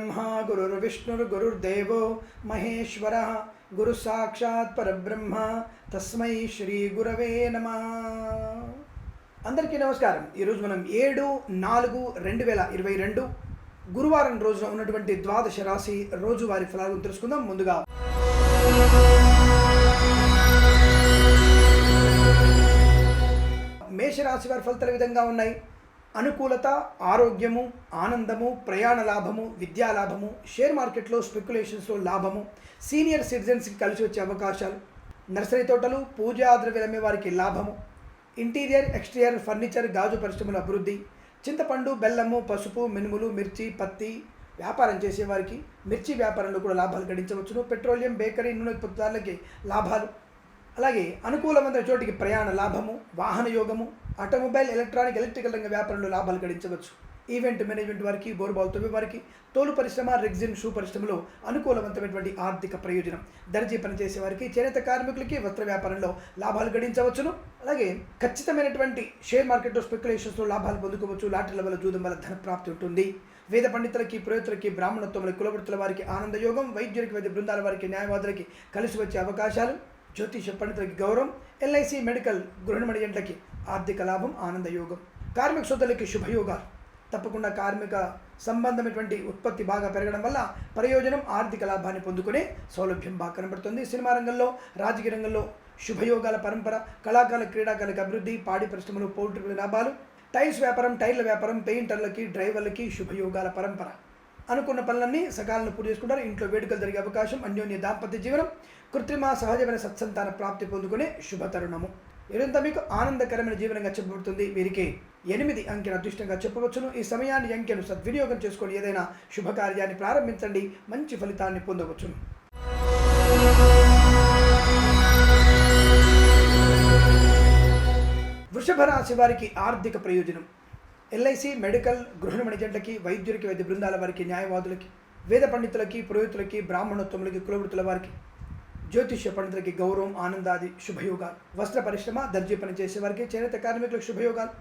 गुरुर्ब्रह्मा गुरुर्विष्णुर्गुरुर्देवो महेश्वरः गुरु साक्षात् परब्रह्म तस्मै श्री गुरवे नमः। అందరికీ నమస్కారం। ఈ రోజు మనం 7/4/2022 గురువారం రోజున ఉన్నటువంటి ద్వాదశ రాశి రోజువారీ ఫలాలను తెలుసుకుందాం। ముందుగా మేషరాశి వారి ఫలితాలు విధంగా ఉన్నాయి। అనుకూలత, ఆరోగ్యము, ఆనందము, ప్రయాణ లాభము, విద్యా లాభము, షేర్ మార్కెట్లో స్పెక్యులేషన్స్లో లాభము, సీనియర్ సిటిజన్స్కి కలిసి వచ్చే అవకాశాలు, నర్సరీ తోటలు, పూజా ద్రవ్యాలు అమ్మే వారికి లాభము, ఇంటీరియర్ ఎక్స్టీరియర్ ఫర్నిచర్ గాజు పరిశ్రమల అభివృద్ధి, చింతపండు, బెల్లము, పసుపు, మినుములు, మిర్చి, పత్తి వ్యాపారం చేసేవారికి మిర్చి వ్యాపారంలో కూడా లాభాలు గడించవచ్చును। పెట్రోలియం, బేకరీ, నూనె ఉత్పత్తుదారులకి లాభాలు, అలాగే అనుకూలమైన చోటికి ప్రయాణ లాభము, వాహన యోగము, ఆటోమొబైల్, ఎలక్ట్రికల్ రంగ వ్యాపారంలో లాభాలు గడించవచ్చు। ఈవెంట్ మేనేజ్మెంట్ వారికి, బోర్బాల్ తవ్వే వారికి, తోలు పరిశ్రమ, రెగ్జిన్, షూ పరిశ్రమలో అనుకూలవంతమైనటువంటి ఆర్థిక ప్రయోజనం, దర్జీ పనిచేసే వారికి, చేనేత కార్మికులకి వస్త్ర వ్యాపారంలో లాభాలు గడించవచ్చును। అలాగే ఖచ్చితమైనటువంటి షేర్ మార్కెట్లో స్పెక్యులేషన్స్లో లాభాలు పొందుకోవచ్చు। లాటరీల వల్ల, జూదం వల్ల ధన ప్రాప్తి ఉంటుంది। వేద పండితులకి, పురోహితులకి, బ్రాహ్మణత్వములకి, కులవృత్తుల వారికి ఆనందయోగం, వైద్యులకి, వైద్య బృందాల వారికి, న్యాయవాదులకి కలిసి వచ్చే అవకాశాలు, జ్యోతిష పండితులకి గౌరవం, ఎల్ఐసి, మెడికల్, గృహిణి జంటలకి ఆర్థిక లాభం, ఆనందయోగం, కార్మిక సోదరులకి శుభయోగాలు, తప్పకుండా కార్మిక సంబంధమైనటువంటి ఉత్పత్తి బాగా పెరగడం వల్ల ప్రయోజనం, ఆర్థిక లాభాన్ని పొందుకునే సౌలభ్యం బాగా కనబడుతుంది। సినిమా రంగంలో, రాజకీయ రంగంలో శుభయోగాల పరంపర, కళాకారుల, క్రీడాకారులకు అభివృద్ధి, పాడి పరిశ్రమలు, పౌల్ట్రీ లాభాలు, టైల్స్ వ్యాపారం, టైర్ల వ్యాపారం, పెయింటర్లకి, డ్రైవర్లకి శుభయోగాల పరంపర, అనుకున్న పనులన్నీ సకాలంలో పూర్తి చేసుకుంటారు। ఇంట్లో వేడుకలు జరిగే అవకాశం, అన్యోన్య దాంపత్య జీవనం, కృత్రిమ సహజమైన సత్సంతాన ప్రాప్తి పొందుకునే శుభతరుణము, ఇదంతా మీకు ఆనందకరమైన జీవనంగా చెప్పబడుతుంది। వీరికి 8 అంకెను అదృష్టంగా చెప్పవచ్చును। ఈ సమయాన్ని, అంకెను సద్వినియోగం చేసుకొని ఏదైనా శుభకార్యాన్ని ప్రారంభించండి, మంచి ఫలితాన్ని పొందవచ్చును। వృషభ రాశి వారికి ఆర్థిక ప్రయోజనం, ఎల్ఐసి, మెడికల్, గృహిణి జంటలకి, వైద్యులకి, వైద్య బృందాల వారికి, న్యాయవాదులకి, వేద పండితులకి, పురోహితులకి, బ్రాహ్మణోత్తములకి, కులవృత్తుల వారికి, జ్యోతిష్య పండితులకి గౌరవం, ఆనందాది శుభయోగాలు, వస్త్ర పరిశ్రమ, దర్జీ పని చేసేవారికి, చేనేత కార్మికులకు శుభయోగాలు,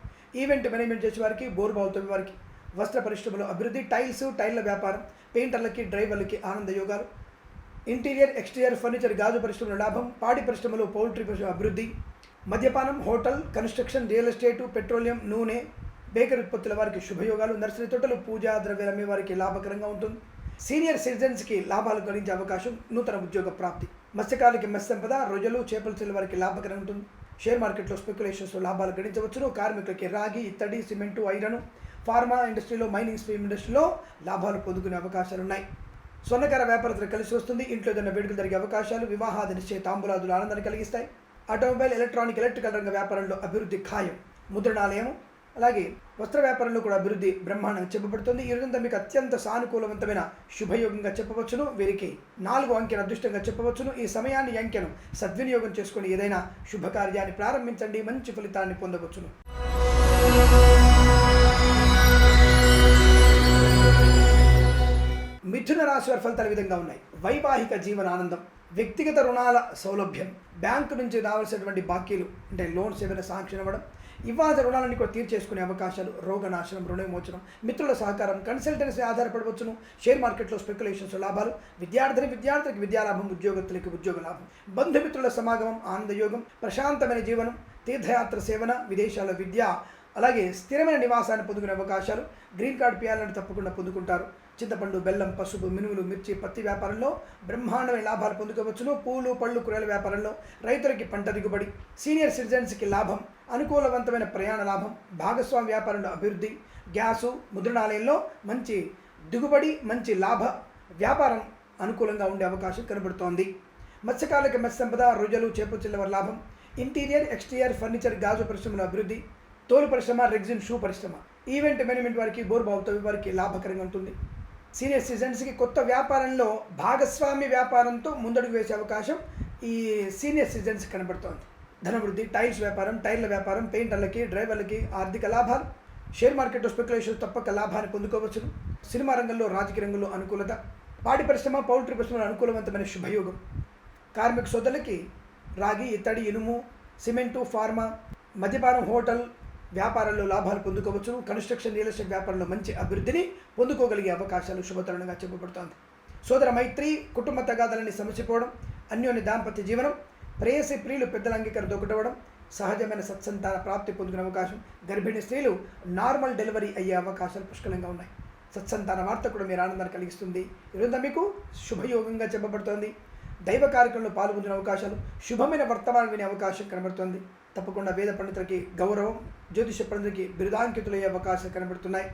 ఈవెంట్ మేనేజ్మెంట్ చేసేవారికి, బోర్బాల్ తవ్వే వారికి వస్త్ర పరిశ్రమలో అభివృద్ధి, టైర్ల వ్యాపారం, పెయింటర్లకి, డ్రైవర్లకి ఆనందయోగాలు, ఇంటీరియర్ ఎక్స్టీరియర్ ఫర్నిచర్ గాజు పరిశ్రమలో లాభం, పాడి పరిశ్రమలో, పౌల్ట్రీ పరిశ్రమ అభివృద్ధి, మద్యపానం, hotel, construction, real estate, petroleum, నూనె, బేకరీ ఉత్పత్తుల వారికి శుభయోగాలు, నర్సరీ తోటలు, పూజా ద్రవ్యాలు అమ్మే వారికి లాభకరంగా ఉంటుంది। సీనియర్ సిటిజన్స్కి లాభాలు గడించే అవకాశం, నూతన ఉద్యోగ ప్రాప్తి, మత్స్యకారులకి మత్స్య సంపద, రొయ్యలు, చేపల చెల్లి వారికి లాభకరంగా ఉంటుంది। షేర్ మార్కెట్లో స్పెక్యులేషన్స్లో లాభాలు గడించవచ్చును। కార్మికులకి రాగి, ఇత్తడి, సిమెంటు, ఐరన్, ఫార్మా ఇండస్ట్రీలో, మైనింగ్ స్ట్రీమ్ ఇండస్ట్రీలో లాభాలు పొందుకునే అవకాశాలు ఉన్నాయి। స్వర్ణకార వ్యాపారస్తులు కలిసి వస్తుంది। ఇంట్లో ఏదైనా వేడుకలు జరిగే అవకాశాలు, వివాహాది నిశ్చయ తాంబూలాదులు ఆనందాన్ని కలిగిస్తాయి। ఆటోమొబైల్, ఎలక్ట్రికల్ రంగ వ్యాపారంలో అభివృద్ధి ఖాయం। ముద్రణాలయం, అలాగే వస్త్ర వ్యాపారంలో కూడా అభివృద్ధి బ్రహ్మాండంగా చెప్పబడుతుంది। ఈ రోజంతా మీకు అత్యంత సానుకూలవంతమైన శుభయోగంగా చెప్పవచ్చును। వీరికి 4 అంకెను అదృష్టంగా చెప్పవచ్చును। ఈ సమయాన్ని, అంకెను సద్వినియోగం చేసుకుని ఏదైనా శుభకార్యాన్ని ప్రారంభించండి, మంచి ఫలితాన్ని పొందవచ్చును। మిథున రాశి వారి ఫలితాలు విధంగా ఉన్నాయి। వైవాహిక జీవన ఆనందం, వ్యక్తిగత రుణాల సౌలభ్యం, బ్యాంకు నుంచి రావాల్సినటువంటి బాకీలు అంటే లోన్స్ ఏదైనా శాంక్షన్ అవ్వడం, ఇవ్వాల్సిన రుణాలన్నీ కూడా తీర్చేసుకునే అవకాశాలు, రోగనాశనం, రుణ విమోచనం, మిత్రుల సహకారం, కన్సల్టెన్సీ ఆధారపడవచ్చును। షేర్ మార్కెట్లో స్పెక్యులేషన్స్ లాభాలు, విద్యార్థులకి విద్యాలాభం, ఉద్యోగస్తులకి ఉద్యోగ లాభం, బంధుమిత్రుల సమాగమం, ఆనందయోగం, ప్రశాంతమైన జీవనం, తీర్థయాత్ర సేవన, విదేశాల విద్య, అలాగే స్థిరమైన నివాసాన్ని పొందుకునే అవకాశాలు, గ్రీన్ కార్డ్ పియాలను తప్పకుండా పొందుకుంటారు। చింతపండు, బెల్లం, పసుపు, మినుములు, మిర్చి, పత్తి వ్యాపారంలో బ్రహ్మాండమైన లాభాలు పొందుకోవచ్చును। పూలు, పళ్ళు, కూరగాయల వ్యాపారంలో రైతులకి పంట దిగుబడి, సీనియర్ సిటిజన్స్కి లాభం, అనుకూలవంతమైన ప్రయాణ లాభం, భాగస్వామి వ్యాపారంలో అభివృద్ధి, గ్యాసు, ముద్రణాలయంలో మంచి దిగుబడి, మంచి లాభ వ్యాపారం అనుకూలంగా ఉండే అవకాశం కనబడుతోంది। మత్స్యకారులకి మత్స్య సంపద, రొయ్యలు, చేపల చెల్లె వారి లాభం, ఇంటీరియర్ ఎక్స్టీరియర్ ఫర్నిచర్ గాజు పరిశ్రమల అభివృద్ధి, తోలు పరిశ్రమ, రెగ్జిన్, షూ పరిశ్రమ, ఈవెంట్ మేనేజ్మెంట్ వారికి, బోర్బాల్ తవ్వే వారికి లాభకరంగా ఉంటుంది। సీనియర్ సిటిజన్స్కి కొత్త వ్యాపారంలో భాగస్వామి వ్యాపారంతో ముందడుగు వేసే అవకాశం ఈ సీనియర్ సిటిజన్స్ కనబడుతోంది। ధనవృద్ధి, టైల్స్ వ్యాపారం, టైర్ల వ్యాపారం, పెయింటర్లకి, డ్రైవర్లకి ఆర్థిక లాభాలు, షేర్ మార్కెట్లో స్పెక్యులేషన్ తప్పక లాభాన్ని పొందుకోవచ్చును। సినిమా రంగంలో, రాజకీయ రంగంలో అనుకూలత, పాడి పరిశ్రమ, పౌల్ట్రీ పరిశ్రమలో అనుకూలవంతమైన శుభయోగం, కార్మిక సోదరులకి రాగి, ఇత్తడి, ఇనుము, సిమెంటు, ఫార్మా, మద్యపానం, హోటల్, వ్యాపారంలో లాభాలు పొందుకోవచ్చు. కన్స్ట్రక్షన్ రియల్ ఎస్టేట్ వ్యాపారంలో మంచి అభివృద్ధిని పొందుకోగలిగే అవకాశాలు శుభతరుణంగా చెప్పబడుతోంది. సోదర మైత్రి, కుటుంబ తగాదాలని సమసిపోవడం, అన్యోన్య దాంపత్య జీవనం, ప్రేయసి ప్రియులు పెద్దల అంగీకారం దొరకడం, సహజమైన సత్సంతాన ప్రాప్తి పొందుకునే అవకాశం, గర్భిణీ స్త్రీలు నార్మల్ డెలివరీ అయ్యే అవకాశాలు పుష్కలంగా ఉన్నాయి. సత్సంతాన వార్త కూడా మీరు ఆనందాన్ని కలిగిస్తుంది. ఈరోజు మీకు శుభయోగంగా చెప్పబడుతోంది. దైవ కార్యక్రమంలో పాల్గొనే అవకాశాలు, శుభమైన వర్తమానం వినే అవకాశం కనబడుతోంది. తప్పకుండా వేద పండితులకి గౌరవం, జ్యోతిష పండితులకి బిరుదాంకితులయ్యే అవకాశాలు కనబడుతున్నాయి.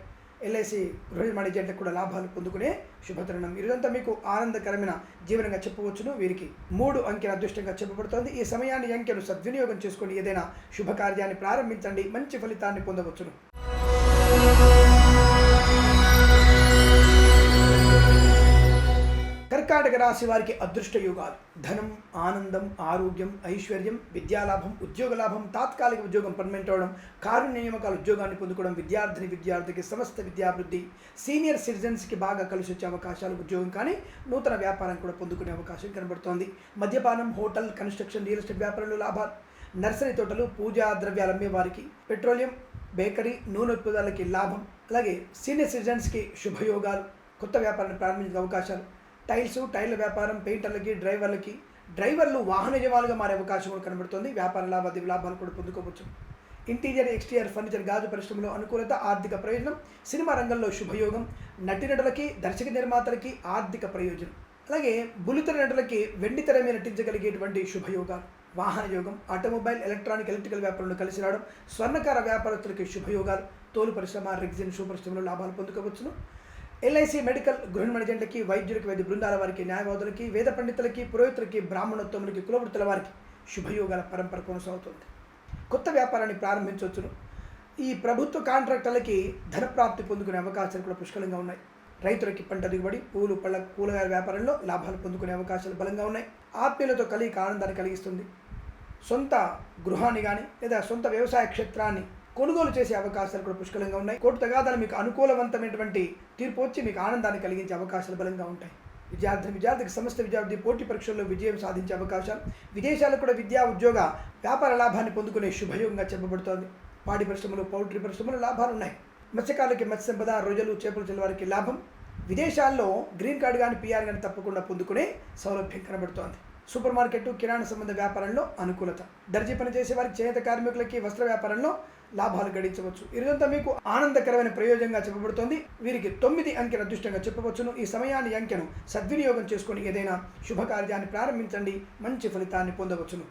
ఎల్ఐసి గృహనిర్మాణ ఏజెంట్లకు కూడా లాభాలు పొందుకునే శుభతరుణం. ఇదంతా మీకు ఆనందకరమైన జీవనంగా చెప్పవచ్చును. వీరికి 3 అంకెల అదృష్టంగా చెప్పబడుతోంది. ఈ సమయాన్ని అంకెను సద్వినియోగం చేసుకొని ఏదైనా శుభకార్యాన్ని ప్రారంభించండి, మంచి ఫలితాన్ని పొందవచ్చును. కర్కాటక రాశి వారికి అదృష్ట యోగాలు: ధనం, ఆనందం, ఆరోగ్యం, ఐశ్వర్యం, విద్యాలాభం, ఉద్యోగ లాభం, తాత్కాలిక ఉద్యోగం పర్మనెంట్ అవడం, కారుణ్య నియామకాల ఉద్యోగాన్ని పొందుకోవడం, విద్యార్థికి సమస్త విద్యాభివృద్ధి, సీనియర్ సిటిజన్స్కి బాగా కలిసి వచ్చే అవకాశాలు, ఉద్యోగం కానీ నూతన వ్యాపారం కూడా పొందుకునే అవకాశం కనబడుతోంది. మద్యపానం, హోటల్, కన్స్ట్రక్షన్, రియల్ ఎస్టేట్ వ్యాపారంలో లాభాలు, నర్సరీ తోటలు, పూజా ద్రవ్యాలు అమ్మే వారికి, పెట్రోలియం, బేకరీ, నూనె ఉత్పత్తులకి లాభం, అలాగే సీనియర్ సిటిజన్స్కి శుభయోగాలు, కొత్త వ్యాపారాన్ని ప్రారంభించే అవకాశాలు, టైర్ల వ్యాపారం, పెయింటర్లకి, డ్రైవర్లు వాహన యజమానులుగా మారే అవకాశం కూడా కనబడుతుంది. వ్యాపార లాభాలు కూడా పొందుకోవచ్చు. ఇంటీరియర్, ఎక్స్టీరియర్ ఫర్నిచర్, గాజు పరిశ్రమలో అనుకూలత, ఆర్థిక ప్రయోజనం, సినిమా రంగంలో శుభయోగం, నటీనటులకి, దర్శక నిర్మాతలకి ఆర్థిక ప్రయోజనం, అలాగే బుల్లితెర నటులకి వెండితెర మీద నటించగలిగేటువంటి శుభయోగాలు, వాహన యోగం, ఆటోమొబైల్, ఎలక్ట్రికల్ వ్యాపారంలో కలిసి రావడం, స్వర్ణకార వ్యాపారస్తులకి శుభయోగాలు, తోలు పరిశ్రమ, రెగ్జిన్ షూ పరిశ్రమలో లాభాలు పొందుకోవచ్చును. ఎల్ఐసి మెడికల్, గృహనిర్మాణ ఏజెంట్లకి, వైద్యులకి, వైద్య బృందాల వారికి, న్యాయవాదులకి, వేద పండితులకి, పురోహితులకి, బ్రాహ్మణోత్తములకి, కులవృత్తుల వారికి శుభయోగాల పరంపర కొనసాగుతుంది. కొత్త వ్యాపారాన్ని ప్రారంభించవచ్చును. ఈ ప్రభుత్వ కాంట్రాక్టర్లకి ధనప్రాప్తి పొందుకునే అవకాశాలు కూడా పుష్కలంగా ఉన్నాయి. రైతులకి పంట దిగుబడి, కూరగాయల వ్యాపారంలో లాభాలు పొందుకునే అవకాశాలు బలంగా ఉన్నాయి. ఆత్మీయులతో కలిగి ఆనందాన్ని కలిగిస్తుంది. సొంత గృహాన్ని కానీ లేదా సొంత వ్యవసాయ క్షేత్రాన్ని కొనుగోలు చేసే అవకాశాలు కూడా పుష్కలంగా ఉన్నాయి. కోర్టు తగాదాలు మీకు అనుకూలవంతమైనటువంటి తీర్పు వచ్చి మీకు ఆనందాన్ని కలిగించే అవకాశాలు బలంగా ఉంటాయి. విద్యార్థికి సమస్త విద్యార్థి పోటీ పరీక్షల్లో విజయం సాధించే అవకాశాలు, విదేశాలకు కూడా విద్యా, ఉద్యోగ, వ్యాపార లాభాన్ని పొందుకునే శుభయోగంగా చెప్పబడుతోంది. పాడి పరిశ్రమలు, పౌల్ట్రీ పరిశ్రమలు లాభాలు ఉన్నాయి. మత్స్యకారులకి మత్స్య సంపద, రొయ్యలు, చేపలు చెల్లవారికి లాభం, విదేశాల్లో గ్రీన్ కార్డు కానీ పిఆర్ కానీ తప్పకుండా పొందుకునే సౌలభ్యం కనబడుతోంది. సూపర్ మార్కెట్, కిరాణా సంబంధ వ్యాపారంలో అనుకూలత, దర్జీ పని చేసే వారికి, చేనేత కార్మికులకి వస్త్ర వ్యాపారంలో లాభాలు గడించవచ్చు. ఇదంతా మీకు ఆనందకరమైన ప్రయోజనంగా చెప్పబడుతోంది. వీరికి 9 అంకెల అదృష్టంగా చెప్పవచ్చును. ఈ సమయాన్ని అంకెను సద్వినియోగం చేసుకొని ఏదైనా శుభకార్యాన్ని ప్రారంభించండి, మంచి ఫలితాన్ని పొందవచ్చును.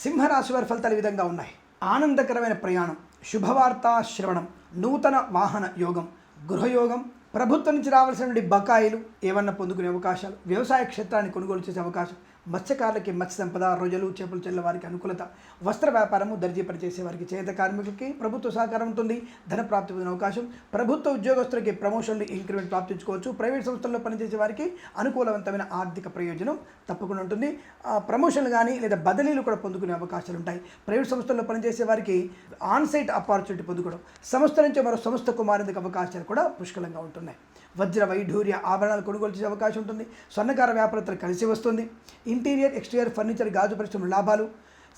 సింహరాశి వారి ఫలితాలు ఈ విధంగా ఉన్నాయి. ఆనందకరమైన ప్రయాణం, శుభవార్త శ్రవణం, నూతన వాహన యోగం, గృహయోగం, ప్రభుత్వం నుంచి రావాల్సిన బకాయిలు ఏమన్నా పొందుకునే అవకాశాలు, వ్యవసాయ క్షేత్రాన్ని కొనుగోలు చేసే అవకాశం, మత్స్యకారులకి మత్స్య సంపద, రొయ్యలు, చేపలు చెల్ల వారికి అనుకూలత, వస్త్ర వ్యాపారము, దర్జీ పనిచేసే వారికి, చేనేత కార్మికులకి ప్రభుత్వ సహకారం ఉంటుంది, ధన ప్రాప్తి పొందిన అవకాశం, ప్రభుత్వ ఉద్యోగస్తులకి ప్రమోషన్లు, ఇంక్రిమెంట్ ప్రాప్తించుకోవచ్చు, ప్రైవేట్ సంస్థల్లో పనిచేసే వారికి అనుకూలవంతమైన ఆర్థిక ప్రయోజనం తప్పకుండా ఉంటుంది. ప్రమోషన్లు కానీ లేదా బదిలీలు కూడా పొందుకునే అవకాశాలు ఉంటాయి. ప్రైవేట్ సంస్థల్లో పనిచేసే వారికి ఆన్సైట్ ఆపర్చునిటీ పొందుకోవడం, సంస్థ నుంచి మరో సంస్థకు మారేందుకు అవకాశాలు కూడా పుష్కలంగా ఉంటున్నాయి. వజ్ర, వైఢూర్య ఆభరణాలు కొనుగోలు చేసే అవకాశం ఉంటుంది. స్వర్ణకార వ్యాపారస్తులు కలిసి వస్తుంది. ఇంటీరియర్, ఎక్స్టీరియర్ ఫర్నిచర్, గాజు పరిశ్రమ లాభాలు,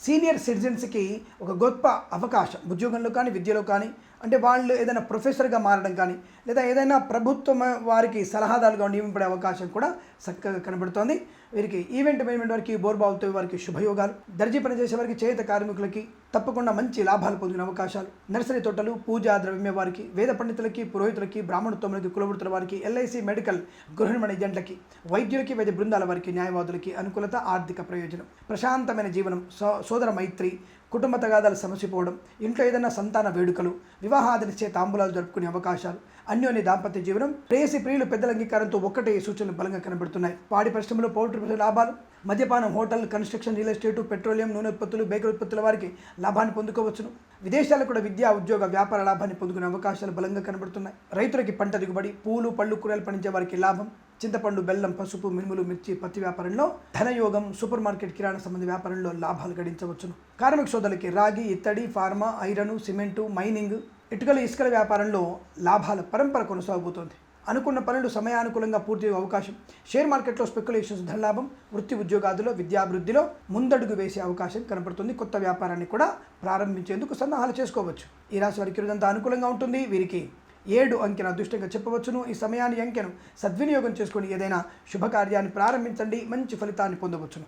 సీనియర్ సిటిజన్స్కి ఒక గొప్ప అవకాశం, ఉద్యోగంలో కానీ విద్యలో కానీ, అంటే వాళ్ళు ఏదైనా ప్రొఫెసర్గా మారడం కానీ లేదా ఏదైనా ప్రభుత్వం వారికి సలహాదారుగా నియమింపడే అవకాశం కూడా చక్కగా కనబడుతోంది. వీరికి ఈవెంట్ మేనేజ్మెంట్ వారికి, బోర్బావుతో వారికి శుభయోగాలు, దర్జీ పనిచేసే వారికి, చేనేత కార్మికులకి తప్పకుండా మంచి లాభాలు పొందిన అవకాశాలు, నర్సరీ తోటలు, పూజా ద్రవ్య వారికి, వేద పండితులకి, పురోహితులకి, బ్రాహ్మణోత్తములకి, కులవృత్తుల వారికి, ఎల్ఐసి మెడికల్, గృహనిర్మాణ ఏజెంట్లకి, వైద్యులకి, వైద్య బృందాల వారికి, న్యాయవాదులకి అనుకూలత, ఆర్థిక ప్రయోజనం, ప్రశాంతమైన జీవనం, సోదర మైత్రి, కుటుంబ తగాదాలు సమసిపోవడం, ఇంట్లో ఏదైనా సంతాన వేడుకలు, వివాహాదనిచ్చే తాంబూలాలు జరుపుకునే అవకాశాలు, అన్యోన్య దాంపత్య జీవనం, ప్రేయసి ప్రియులు పెద్దల అంగీకారంతో ఒక్కటే సూచనలు బలంగా కనబడుతున్నాయి. పాడి పరిశ్రమలో పౌల్ట్రీ లాభాలు, మద్యపానం, hotel, construction, real estate, petroleum, నూనె ఉత్పత్తులు, బేకరీ ఉత్పత్తుల వారికి లాభాన్ని పొందుకోవచ్చును. విదేశాలకు కూడా విద్యా, ఉద్యోగ, వ్యాపార లాభాన్ని పొందుకునే అవకాశాలు బలంగా కనబడుతున్నాయి. రైతులకి పంట దిగుబడి, పూలు, పళ్ళు, కూరగాయలు పండించే వారికి లాభం, చింతపండు, బెల్లం, పసుపు, మినుములు, మిర్చి, పత్తి వ్యాపారంలో ధనయోగం, సూపర్ మార్కెట్, కిరాణా సంబంధ వ్యాపారంలో లాభాలు గడించవచ్చును. కార్మిక సోదరులకి రాగి, ఇత్తడి, ఫార్మా, ఐరన్, సిమెంటు, మైనింగ్, ఇటుకల, ఇసుకల వ్యాపారంలో లాభాల పరంపర కొనసాగుతోంది. అనుకున్న పనులు సమయానుకూలంగా పూర్తి అయ్యే అవకాశం. షేర్ మార్కెట్లో స్పెక్యులేషన్స్ ధనలాభం. వృత్తి ఉద్యోగాదులో విద్యాభివృద్ధిలో ముందడుగు వేసే అవకాశం కనపడుతుంది. కొత్త వ్యాపారాన్ని కూడా ప్రారంభించేందుకు సన్నాహాలు చేసుకోవచ్చు. ఈ రాశి వారికి రోజంతా అనుకూలంగా ఉంటుంది. వీరికి 7 అంకెను అదృష్టంగా చెప్పవచ్చును. ఈ సమయాన్ని అంకెను సద్వినియోగం చేసుకొని ఏదైనా శుభకార్యాన్ని ప్రారంభించండి, మంచి ఫలితాన్ని పొందవచ్చును.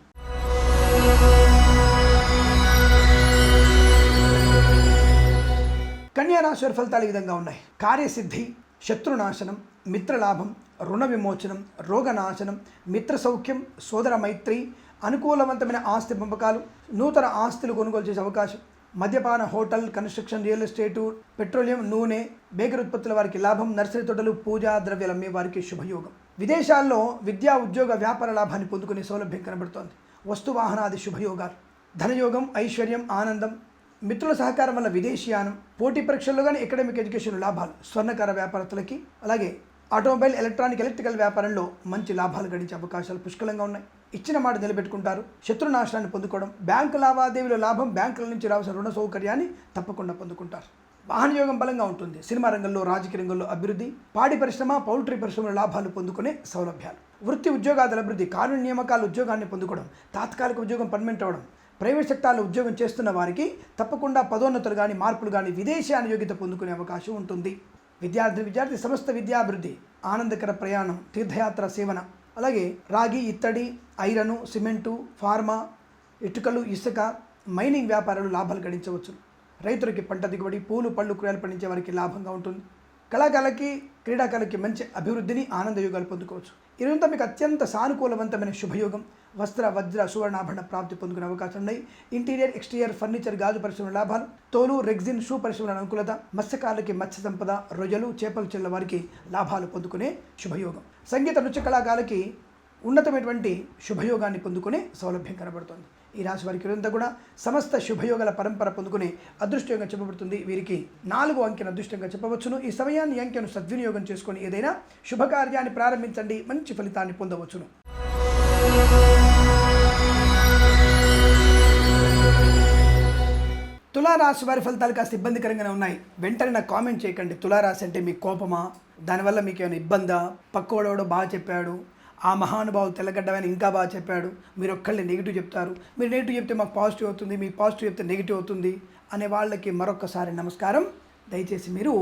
కన్యా రాశి వారి ఫలితాలు ఈ విధంగా ఉన్నాయి. కార్యసిద్ధి, శత్రునాశనం, మిత్రలాభం, రుణ విమోచనం, రోగనాశనం, మిత్ర సౌఖ్యం, సోదర మైత్రి, అనుకూలవంతమైన ఆస్తి పంపకాలు, నూతన ఆస్తులు కొనుగోలు చేసే అవకాశం, మద్యపాన, hotel, construction, real estate, petroleum, నూనె, బేకరీ ఉత్పత్తుల వారికి లాభం, నర్సరీ తోటలు, పూజా ద్రవ్యాలు అమ్మే వారికి శుభయోగం. విదేశాల్లో విద్యా ఉద్యోగ వ్యాపార లాభాన్ని పొందుకునే సౌలభ్యం కనబడుతోంది. వస్తు వాహనాది శుభయోగాలు, ధనయోగం, ఐశ్వర్యం, ఆనందం, మిత్రుల సహకారం వల్ల విదేశీయానం, పోటీ పరీక్షల్లో కానీ అకాడమిక్ ఎడ్యుకేషన్ లాభాలు, స్వర్ణకార వ్యాపారస్తులకి, అలాగే ఆటోమొబైల్, ఎలక్ట్రికల్ వ్యాపారంలో మంచి లాభాలు గడించే అవకాశాలు పుష్కలంగా ఉన్నాయి. ఇచ్చిన మాట నిలబెట్టుకుంటారు. శత్రునాశనాన్ని పొందుకోవడం, బ్యాంకు లావాదేవీలో లాభం, బ్యాంకుల నుంచి రావాల్సిన రుణ సౌకర్యాన్ని తప్పకుండా పొందుకుంటారు. వాహన యోగం బలంగా ఉంటుంది. సినిమా రంగంలో, రాజకీయ రంగంలో అభివృద్ధి, పాడి పరిశ్రమ, పౌల్ట్రీ పరిశ్రమలో లాభాలు పొందుకునే సౌలభ్యాలు, వృత్తి ఉద్యోగాల అభివృద్ధి, కానూని నియామకాల ఉద్యోగాన్ని పొందుకోవడం, తాత్కాలిక ఉద్యోగం పర్మనెంట్ అవ్వడం, ప్రైవేట్ సెక్టార్లో ఉద్యోగం చేస్తున్న వారికి తప్పకుండా పదోన్నతులు కానీ మార్పులు కానీ విదేశీయాన యోగ్యత పొందుకునే అవకాశం ఉంటుంది. విద్యార్థి సమస్త విద్యాభివృద్ధి, ఆనందకర ప్రయాణం, తీర్థయాత్ర సేవన, అలాగే రాగి, ఇత్తడి, ఐరను, సిమెంటు, ఫార్మా, ఇటుకలు, ఇసుక, మైనింగ్ వ్యాపారాలు లాభాలు గడించవచ్చు. రైతులకి పంట దిగుబడి, పూలు, పళ్ళు, కూరగాయలు పండించే వారికి లాభంగా ఉంటుంది. కళాకారులకి, క్రీడాకారులకి మంచి అభివృద్ధిని, ఆనంద యోగాలు పొందుకోవచ్చు. ఇదంతా మీకు అత్యంత సానుకూలవంతమైన శుభయోగం. వస్త్ర, వజ్ర, సువర్ణాభరణ ప్రాప్తి పొందుకునే అవకాశం ఉన్నాయి. ఇంటీరియర్, ఎక్స్టీరియర్, ఫర్నిచర్, గాజు పరిశ్రమ లాభాలు, తోలు, రెగ్జిన్, షూ పరిశ్రమల అనుకూలత, మత్స్యకారులకి మత్స్య సంపద, రొయ్యలు, చేపలు చెల్ల వారికి లాభాలు పొందుకునే శుభయోగం. సంగీత, నృత్య కళాకారులకి ఉన్నతమైనటువంటి శుభయోగాన్ని పొందుకునే సౌలభ్యం కనబడుతుంది. ఈ రాశి వారికి ఇదంతా కూడా సమస్త శుభయోగాల పరంపర పొందుకునే అదృష్టంగా చెప్పబడుతుంది. వీరికి 4 అంకెను అదృష్టంగా చెప్పవచ్చును. ఈ సమయాన్ని అంకెను సద్వినియోగం చేసుకొని ఏదైనా శుభకార్యాన్ని ప్రారంభించండి, మంచి ఫలితాన్ని పొందవచ్చును. తులారాశి వారి ఫలితాలు కాస్త ఇబ్బందికరంగానే ఉన్నాయి. వెంటనే నాకు కామెంట్ చేయకండి. తులారాశి అంటే మీకు కోపమా, దానివల్ల మీకు ఏమైనా ఇబ్బందా, పక్కవాడెవడో బాగా చెప్పాడు, ఆ మహానుభావులు తెల్లగడ్డమని ఇంకా బాగా చెప్పాడు, మీరు ఒక్కళ్ళే నెగిటివ్ చెప్తారు, మీరు నెగిటివ్ చెప్తే మాకు పాజిటివ్ అవుతుంది, మీ పాజిటివ్ చెప్తే నెగిటివ్ అవుతుంది అనే వాళ్ళకి మరొకసారి నమస్కారం. దయచేసి మీరు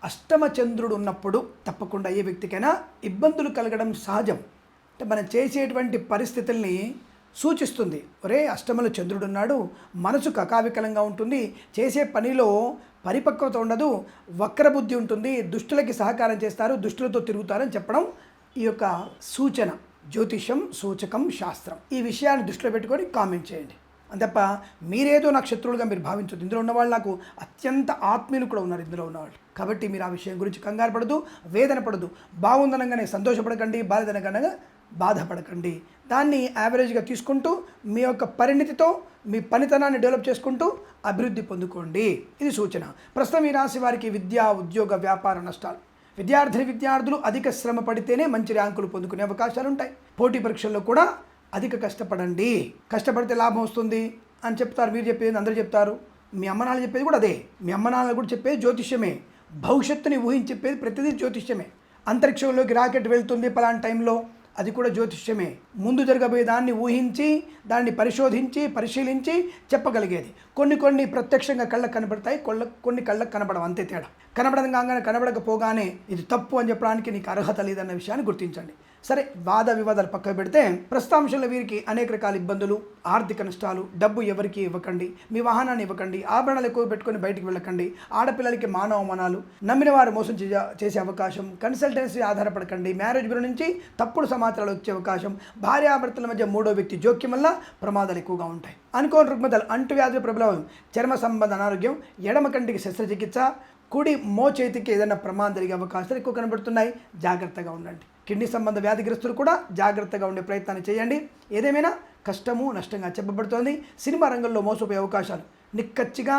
అష్టమ చంద్రుడు ఉన్నప్పుడు తప్పకుండా ఏ వ్యక్తికైనా ఇబ్బందులు కలగడం సహజం. అంటే మనం చేసేటువంటి పరిస్థితుల్ని సూచిస్తుంది. ఒరే, అష్టమలో చంద్రుడు ఉన్నాడు, మనసు కకావికలంగా ఉంటుంది, చేసే పనిలో పరిపక్వత ఉండదు, వక్రబుద్ధి ఉంటుంది, దుష్టులకి సహకారం చేస్తారు, దుష్టులతో తిరుగుతారని చెప్పడం ఈ యొక్క సూచన. జ్యోతిషం, సూచకం, శాస్త్రం. ఈ విషయాన్ని దృష్టిలో పెట్టుకొని కామెంట్ చేయండి. అంతప్ప మీరేదో నాకు శత్రువులుగా మీరు భావించదు. ఇందులో ఉన్నవాళ్ళు నాకు అత్యంత ఆత్మీయులు కూడా ఉన్నారు ఇందులో ఉన్నవాళ్ళు. కాబట్టి మీరు ఆ విషయం గురించి కంగారు పడదు, వేదన పడదు. బాగుందనగానే సంతోషపడకండి, బాధనగానే బాధపడకండి. దాన్ని యావరేజ్గా తీసుకుంటూ మీ యొక్క పరిణితితో మీ పనితనాన్ని డెవలప్ చేసుకుంటూ అభివృద్ధి పొందుకోండి. ఇది సూచన. ప్రస్తుతం ఈ రాశి వారికి విద్యా, ఉద్యోగ, వ్యాపార నష్టాలు. విద్యార్థులు అధిక శ్రమ పడితేనే మంచి ర్యాంకులు పొందుకునే అవకాశాలు ఉంటాయి. పోటీ పరీక్షల్లో కూడా అధిక కష్టపడండి. కష్టపడితే లాభం వస్తుంది అని చెప్తారు. మీరు చెప్పేది అందరూ చెప్తారు. మీ అమ్మ నాన్న చెప్పేది కూడా అదే. మీ అమ్మ నాన్న కూడా చెప్పేది జ్యోతిష్యమే. భవిష్యత్తుని ఊహించి చెప్పేది ప్రతిదీ జ్యోతిష్యమే. అంతరిక్షంలోకి రాకెట్ వెళ్తుంది పలానా టైంలో, అది కూడా జ్యోతిష్యమే. ముందు జరగబోయే దాన్ని ఊహించి, దాన్ని పరిశోధించి, పరిశీలించి చెప్పగలిగేది. కొన్ని ప్రత్యక్షంగా కళ్ళకు కనబడతాయి, కొన్ని కళ్ళకు కనబడవు, అంతే తేడా. కనబడకపోగానే ఇది తప్పు అని చెప్పడానికి నీకు అర్హత లేదన్న విషయాన్ని గుర్తించండి. సరే, వాద వివాదాలు పక్కకు పెడితే ప్రస్తుతాంశంలో వీరికి అనేక రకాల ఇబ్బందులు, ఆర్థిక నష్టాలు, డబ్బు ఎవరికి ఇవ్వకండి, మీ వాహనాన్ని ఇవ్వకండి, ఆభరణాలు ఎక్కువ పెట్టుకొని బయటికి వెళ్ళకండి, ఆడపిల్లలకి మానవమానాలు, నమ్మిన వారు మోసం చేసే అవకాశం, కన్సల్టెన్సీ ఆధారపడకండి, మ్యారేజ్ బ్యూరో నుంచి తప్పుడు సమాచారాలు వచ్చే అవకాశం, భార్యాభర్తల మధ్య మూడో వ్యక్తి జోక్యం వల్ల ప్రమాదాలు ఎక్కువగా ఉంటాయి. అనుకోని రుగ్మతలు, అంటువ్యాధుల ప్రభావం, చర్మ సంబంధ అనారోగ్యం, ఎడమ కంటికి శస్త్రచికిత్స, కుడి మోచేతికి ఏదైనా ప్రమాదం జరిగే అవకాశాలు ఎక్కువ కనబడుతున్నాయి. జాగ్రత్తగా ఉండండి. కిడ్నీ సంబంధ వ్యాధిగ్రస్తులు కూడా జాగ్రత్తగా ఉండే ప్రయత్నాన్ని చేయండి. ఏదేమైనా కష్టము, నష్టంగా చెప్పబడుతోంది. సినిమా రంగంలో మోసపోయే అవకాశాలు, నిక్కచ్చిగా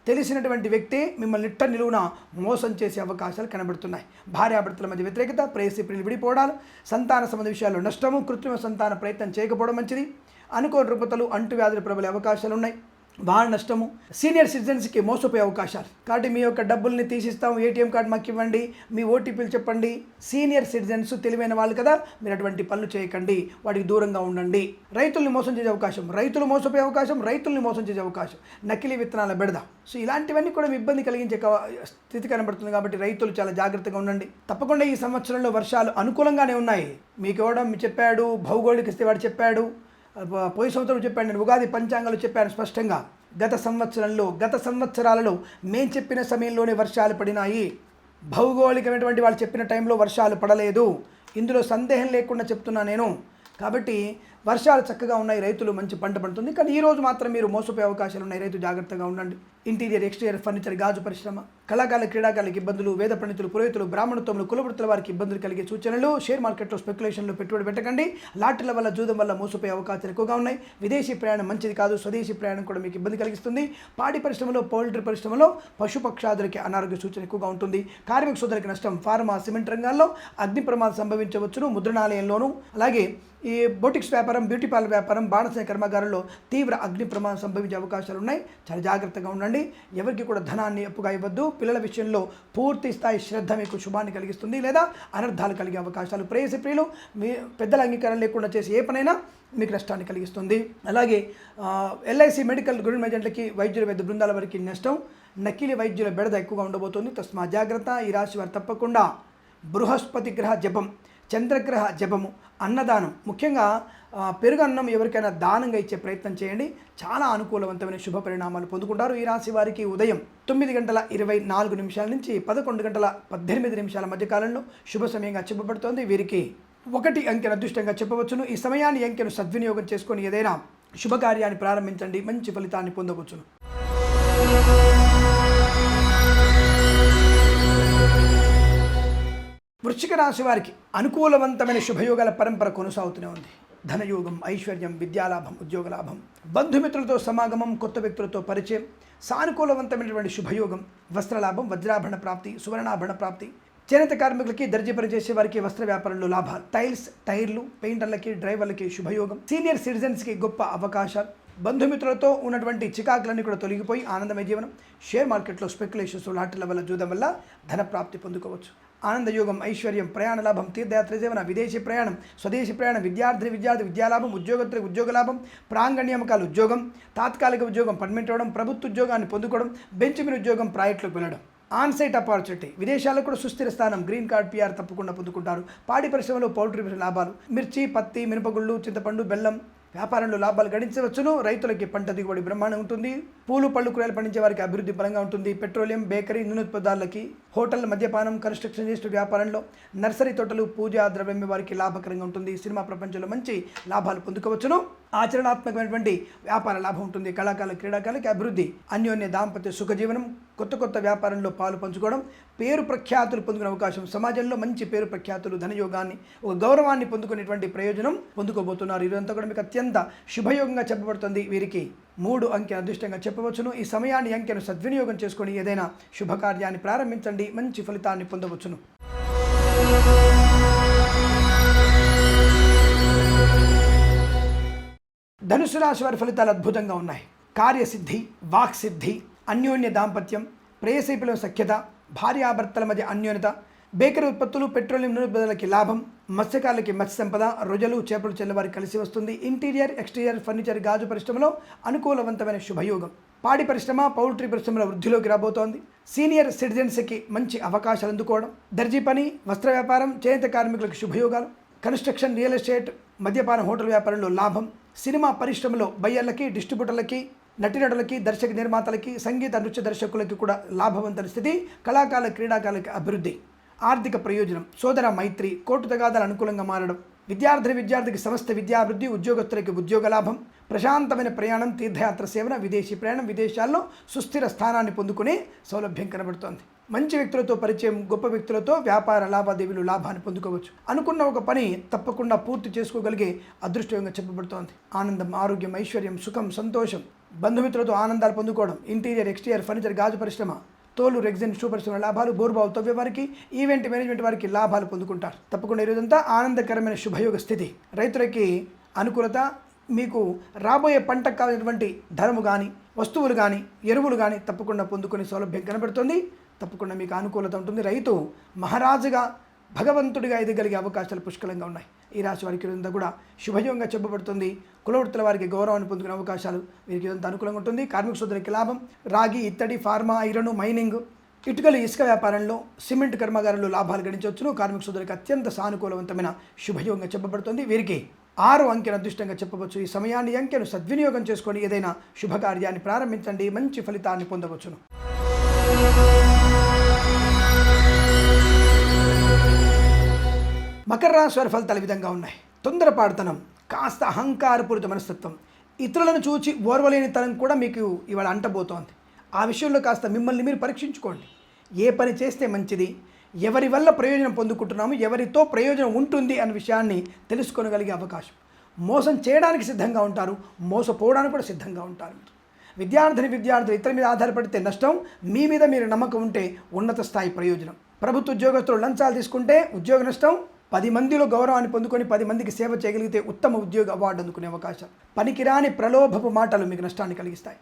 తెలిసినటువంటి వ్యక్తి మిమ్మల్ని నిలువున మోసం చేసే అవకాశాలు కనబడుతున్నాయి. భార్యాభర్తల మధ్య వ్యతిరేకత, ప్రేయసి ప్రియులు విడిపోవడాలు, సంతాన సంబంధ విషయాల్లో నష్టము, కృత్రిమ సంతాన ప్రయత్నం చేయకపోవడం మంచిది. అనుకోని రుగ్మతలు, అంటువ్యాధులు ప్రబలే అవకాశాలు ఉన్నాయి. వాహన నష్టము, సీనియర్ సిటిజన్స్కి మోసపోయే అవకాశాలు. కాబట్టి మీ యొక్క డబ్బుల్ని తీసిస్తాం, ఏటీఎం కార్డు మాకు ఇవ్వండి, మీ ఓటీపీలు చెప్పండి. సీనియర్ సిటిజన్స్ తెలివైన వాళ్ళు కదా, మీరు అటువంటి పనులు చేయకండి, వాటికి దూరంగా ఉండండి. రైతుల్ని మోసం చేసే అవకాశం, రైతులు మోసపోయే అవకాశం, రైతుల్ని మోసం చేసే అవకాశం, నకిలీ విత్తనాల బెడద. సో ఇలాంటివన్నీ కూడా మీ ఇబ్బంది కలిగించే స్థితి కనబడుతుంది. కాబట్టి రైతులు చాలా జాగ్రత్తగా ఉండండి. తప్పకుండా ఈ సంవత్సరంలో వర్షాలు అనుకూలంగానే ఉన్నాయి. మీకు ఎవడం చెప్పాడు, భౌగోళిక స్థితి వాడు చెప్పాడు, పోయి సంవత్సరం చెప్పాను, నేను ఉగాది పంచాంగాలు చెప్పాను స్పష్టంగా. గత సంవత్సరాలలో మేము చెప్పిన సమయంలోనే వర్షాలు పడినాయి. భౌగోళికమైనటువంటి వాళ్ళు చెప్పిన టైంలో వర్షాలు పడలేదు. ఇందులో సందేహం లేకుండా చెప్తున్నా నేను. కాబట్టి వర్షాలు చక్కగా ఉన్నాయి, రైతులు మంచి పంట పండుతుంది. కానీ ఈరోజు మాత్రం మీరు మోసపోయే అవకాశాలు ఉన్నాయి, రైతు జాగ్రత్తగా ఉండండి. ఇంటీరియర్, ఎక్స్టీరియర్, ఫర్నిచర్, గాజు పరిశ్రమ, కళాకారుల, క్రీడాకారులకు ఇబ్బందులు, వేద పండితులు, పురోహితులు, బ్రాహ్మణత్వములు, కులవృత్తుల వారికి ఇబ్బందులు కలిగే సూచనలు. షేర్ మార్కెట్లో స్పెక్యులేషన్లో పెట్టుబడి పెట్టకండి. లాటరీల వల్ల, జూదం వల్ల మోసపోయే అవకాశాలు ఎక్కువగా ఉన్నాయి. విదేశీ ప్రయాణం మంచిది కాదు, స్వదేశీ ప్రయాణం కూడా మీకు ఇబ్బంది కలిగిస్తుంది. పాడి పరిశ్రమలో, పౌల్ట్రీ పరిశ్రమలో పశుపక్షాదులకి అనారోగ్య సూచన ఎక్కువగా ఉంటుంది. కార్మిక సోదరులకు నష్టం. ఫార్మా, సిమెంట్ రంగాల్లో అగ్ని ప్రమాదం సంభవించవచ్చును. ముద్రణాలయంలోనూ, అలాగే ఈ బొటిక్స్ వ్యాపారం, బ్యూటీ పార్లర్ వ్యాపారం, బాణస కర్మాగారంలో తీవ్ర అగ్ని ప్రమాదం సంభవించే అవకాశాలు ఉన్నాయి. చాలా జాగ్రత్తగా ఉండండి. ఎవరికి కూడా ధనాన్ని అప్పుగా ఇవ్వద్దు. పిల్లల విషయంలో పూర్తి స్థాయి శ్రద్ధ మీకు శుభాన్ని కలిగిస్తుంది లేదా అనర్థాలు కలిగే అవకాశాలు. ప్రేయసి ప్రియులు, మీ పెద్దల అంగీకారం లేకుండా చేసి ఏ పనైనా మీకు నష్టాన్ని కలిగిస్తుంది. అలాగే ఎల్ఐసి మెడికల్ గవర్నమెంట్ ఏజెంట్లకి, వైద్యుల వైద్య బృందాల వారికి నష్టం. నకిలీ వైద్యుల బెడద ఎక్కువగా ఉండబోతోంది. తస్మా జాగ్రత్త. ఈ రాశి వారు తప్పకుండా బృహస్పతి గ్రహ జపం, చంద్రగ్రహ జపము, అన్నదానం, ముఖ్యంగా పెరుగు అన్నం ఎవరికైనా దానంగా ఇచ్చే ప్రయత్నం చేయండి. చాలా అనుకూలవంతమైన శుభ పరిణామాలు పొందుకుంటారు. ఈ రాశి వారికి ఉదయం 9:24 నుంచి 11:18 మధ్యకాలంలో శుభ సమయంగా చెప్పబడుతోంది. వీరికి 1 అంకెను అదృష్టంగా చెప్పవచ్చును. ఈ సమయాన్ని, అంకెను సద్వినియోగం చేసుకొని ఏదైనా శుభకార్యాన్ని ప్రారంభించండి, మంచి ఫలితాన్ని పొందవచ్చును. వృశ్చిక రాశి వారికి అనుకూలవంతమైన శుభయోగాల పరంపర కొనసాగుతూనే ఉంది. ధనయోగం, ఐశ్వర్యం, విద్యాలాభం, ఉద్యోగలాభం, బంధుమిత్రులతో సమాగమం, కొత్త వ్యక్తులతో పరిచయం, సానుకూలవంతమైనటువంటి శుభయోగం, వస్త్రలాభం, వజ్రాభరణ ప్రాప్తి, సువర్ణాభరణ ప్రాప్తి, చేనేత కార్మికులకి, దర్జీ పనిచేసే వారికి వస్త్ర వ్యాపారంలో లాభాలు, టైల్స్, టైర్లు, పెయింటర్లకి, డ్రైవర్లకి శుభయోగం, సీనియర్ సిటిజన్స్కి గొప్ప అవకాశాలు, బంధుమిత్రులతో ఉన్నటువంటి చికాకులన్నీ కూడా తొలగిపోయి ఆనందమయ జీవనం. షేర్ మార్కెట్లో స్పెక్యులేషన్స్, లాటరీల వల్ల, జూదం వల్ల ధన ప్రాప్తి పొందుకోవచ్చు. ఆనందయోగం, ఐశ్వర్యం, ప్రయాణ లాభం, తీర్థయాత్ర జీవన, విదేశీ ప్రయాణం, స్వదేశీ ప్రయాణం, విద్యార్థి విద్యాలాభం, ఉద్యోగస్తులకు ఉద్యోగ లాభం, ప్రాంగణ నియామకాలు ఉద్యోగం, తాత్కాలిక ఉద్యోగం పర్మనెంట్ అవ్వడం, ప్రభుత్వ ఉద్యోగాన్ని పొందుకోవడం, బెంచ్ మీద ఉద్యోగం ప్రాజెక్టులకు వెళ్ళడం, ఆన్సైట్ ఆపర్చునిటీ, విదేశాలకు కూడా సుస్థిర స్థానం, గ్రీన్ కార్డ్, పిఆర్ తప్పకుండా పొందుకుంటారు. పాడి పరిశ్రమలో, పౌల్ట్రీ లాభాలు, మిర్చి, పత్తి, మినపగుళ్ళు, చింతపండు, బెల్లం వ్యాపారంలో లాభాలు గడించవచ్చును. రైతులకి పంట దిగుబడి బ్రహ్మాండంగా ఉంటుంది. పూలు, పళ్ళు, కూరగాయలు పండించే వారికి అభివృద్ధి బలంగా ఉంటుంది. పెట్రోలియం, బేకరీ, నూనె ఉత్పత్తులకి, హోటల్, మద్యపానం, కన్స్ట్రక్షన్ చేసే వ్యాపారంలో, నర్సరీ తోటలు, పూజా ద్రవ్యం వారికి లాభకరంగా ఉంటుంది. సినిమా ప్రపంచంలో మంచి లాభాలు పొందుకోవచ్చును. ఆచరణాత్మకమైనటువంటి వ్యాపార లాభం ఉంటుంది. కళాకారుల, క్రీడాకారులకి అభివృద్ధి, అన్యోన్య దాంపత్య సుఖజీవనం, కొత్త వ్యాపారంలో పాలు పంచుకోవడం, పేరు ప్రఖ్యాతులు పొందుకునే అవకాశం, సమాజంలో మంచి పేరు ప్రఖ్యాతులు, ధనయోగాన్ని, ఒక గౌరవాన్ని పొందుకునేటువంటి ప్రయోజనం పొందుకోబోతున్నారు. ఇదంతా కూడా మీకు అత్యంత శుభయోగంగా చెప్పబడుతుంది. వీరికి 3 అంకెను అదృష్టంగా చెప్పవచ్చును. ఈ సమయాన్ని, అంకెను సద్వినియోగం చేసుకొని ఏదైనా శుభకార్యాన్ని ప్రారంభించండి, మంచి ఫలితాన్ని పొందవచ్చును. ధనుసు రాశి వారి ఫలితాలు అద్భుతంగా ఉన్నాయి. కార్యసిద్ధి, వాక్సిద్ధి, అన్యోన్య దాంపత్యం, ప్రేయసీపుల సఖ్యత, భార్యాభర్తల మధ్య అన్యోన్యత, బేకరీ ఉత్పత్తులు, పెట్రోలియం నిరుపేదలకి లాభం, మత్స్యకారులకి మత్స్య సంపద, రొయ్యలు, చేపలు చెల్లవారికి కలిసి వస్తుంది. ఇంటీరియర్, ఎక్స్టీరియర్, ఫర్నిచర్, గాజు పరిశ్రమలో అనుకూలవంతమైన శుభయోగం. పాడి పరిశ్రమ, పౌల్ట్రీ పరిశ్రమల వృద్ధిలోకి రాబోతోంది. సీనియర్ సిటిజన్స్కి మంచి అవకాశాలు అందుకోవడం, దర్జీ పని, వస్త్ర వ్యాపారం, చేనేత కార్మికులకు శుభయోగాలు, కన్స్ట్రక్షన్, రియల్ ఎస్టేట్, మద్యపాన, హోటల్ వ్యాపారంలో లాభం, సినిమా పరిశ్రమలో బయ్యర్లకి, డిస్ట్రిబ్యూటర్లకి, నటినటులకి, దర్శక నిర్మాతలకి, సంగీత నృత్య దర్శకులకి కూడా లాభవంతమైన స్థితి, కళాకారుల, క్రీడాకారులకి అభివృద్ధి, ఆర్థిక ప్రయోజనం, సోదర మైత్రి, కోర్టు తగాదాలు అనుకూలంగా మారడం, విద్యార్థికి సమస్త విద్యాభివృద్ధి, ఉద్యోగస్తులకి ఉద్యోగ లాభం, ప్రశాంతమైన ప్రయాణం, తీర్థయాత్ర సేవన, విదేశీ ప్రయాణం, విదేశాల్లో సుస్థిర స్థానాన్ని పొందుకునే సౌలభ్యం కనబడుతోంది. మంచి వ్యక్తులతో పరిచయం, గొప్ప వ్యక్తులతో వ్యాపార లావాదేవీలు లాభాన్ని పొందుకోవచ్చు. అనుకున్న ఒక పని తప్పకుండా పూర్తి చేసుకోగలిగే అదృష్టంగా చెప్పబడుతోంది. ఆనందం, ఆరోగ్యం, ఐశ్వర్యం, సుఖం, సంతోషం, బంధుమిత్రులతో ఆనందాలు పొందుకోవడం, ఇంటీరియర్, ఎక్స్టీరియర్, ఫర్నిచర్, గాజు పరిశ్రమ, తోలు, రెగ్జిన్, షూ పరిశ్రమ లాభాలు, బోర్బావు తవ్వే వారికి, ఈవెంట్ మేనేజ్మెంట్ వారికి లాభాలు పొందుకుంటారు. తప్పకుండా ఈరోజంతా ఆనందకరమైన శుభయోగ స్థితి. రైతులకి అనుకూలత, మీకు రాబోయే పంటకు కావాల్సినటువంటి ధనము కానీ, వస్తువులు కానీ ఎరువులు కానీ తప్పకుండా పొందుకునే సౌలభ్యం కనబడుతుంది. తప్పకుండా మీకు అనుకూలత ఉంటుంది. రైతు మహారాజుగా భగవంతుడిగా ఎదగలిగే అవకాశాలు పుష్కలంగా ఉన్నాయి. ఈ రాశి వారికి ఇదంతా కూడా శుభయోగంగా చెప్పబడుతుంది. కులవృత్తుల వారికి గౌరవాన్ని పొందుకునే అవకాశాలు వీరికి ఇదంతా అనుకూలంగా ఉంటుంది. కార్మిక సోదరులకి లాభం. రాగి, ఇత్తడి, ఫార్మా, ఐరన్, మైనింగ్, ఇటుకలు, ఇసుక వ్యాపారంలో, సిమెంట్ కర్మాగారంలో లాభాలు గడించవచ్చును. కార్మిక సోదరులకు అత్యంత సానుకూలవంతమైన శుభయోగంగా చెప్పబడుతుంది. వీరికి 6 అంకెను అదృష్టంగా చెప్పవచ్చు. ఈ సమయాన్ని అంకెను సద్వినియోగం చేసుకొని ఏదైనా శుభకార్యాన్ని ప్రారంభించండి, మంచి ఫలితాన్ని పొందవచ్చును. మకర రాశి వారి ఫలితాలు విధంగా ఉన్నాయి. తొందరపాటుతనం, కాస్త అహంకారపూరిత మనస్తత్వం, ఇతరులను చూచి ఓర్వలేనితనం కూడా మీకు ఇవాళ అంటబోతోంది. ఆ విషయంలో కాస్త మిమ్మల్ని మీరు పరీక్షించుకోండి. ఏ పని చేస్తే మంచిది, ఎవరి వల్ల ప్రయోజనం పొందుకుంటున్నాము, ఎవరితో ప్రయోజనం ఉంటుంది అన్న విషయాన్ని తెలుసుకోగలిగే అవకాశం. మోసం చేయడానికి సిద్ధంగా ఉంటారు, మోసపోవడానికి కూడా సిద్ధంగా ఉంటారు. విద్యార్థులు ఇతరుల మీద ఆధారపడితే నష్టం, మీ మీద మీరు నమ్మకం ఉంటే ఉన్నత స్థాయి ప్రయోజనం. ప్రభుత్వ ఉద్యోగస్తులు లంచాలు తీసుకుంటే ఉద్యోగ నష్టం, 10 మందిలో గౌరవాన్ని పొందుకొని 10 మందికి సేవ చేయగలిగితే ఉత్తమ ఉద్యోగ అవార్డు అందుకునే అవకాశం. పనికిరాని ప్రలోభపు మాటలు మీకు నష్టాన్ని కలిగిస్తాయి.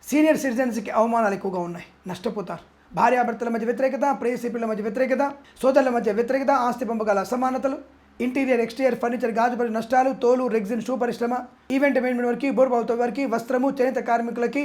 సీనియర్ సిటిజన్స్కి అవమానాలు ఎక్కువగా ఉన్నాయి, నష్టపోతారు. భార్యాభర్తల మధ్య వ్యతిరేకత, ప్రేయసిపిల్ల మధ్య వ్యతిరేకత, సోదరుల మధ్య వ్యతిరేకత, ఆస్తి పంపకాల అసమానతలు, ఇంటీరియర్, ఎక్స్టీరియర్ ఫర్నిచర్, గాజుపరి నష్టాలు, తోలు, రెగ్జిన్, షూ పరిశ్రమ, ఈవెంట్ మేనేజ్మెంట్ వారికి, బోర్బావుతో వారికి, వస్త్రము, చేనేత కార్మికులకి,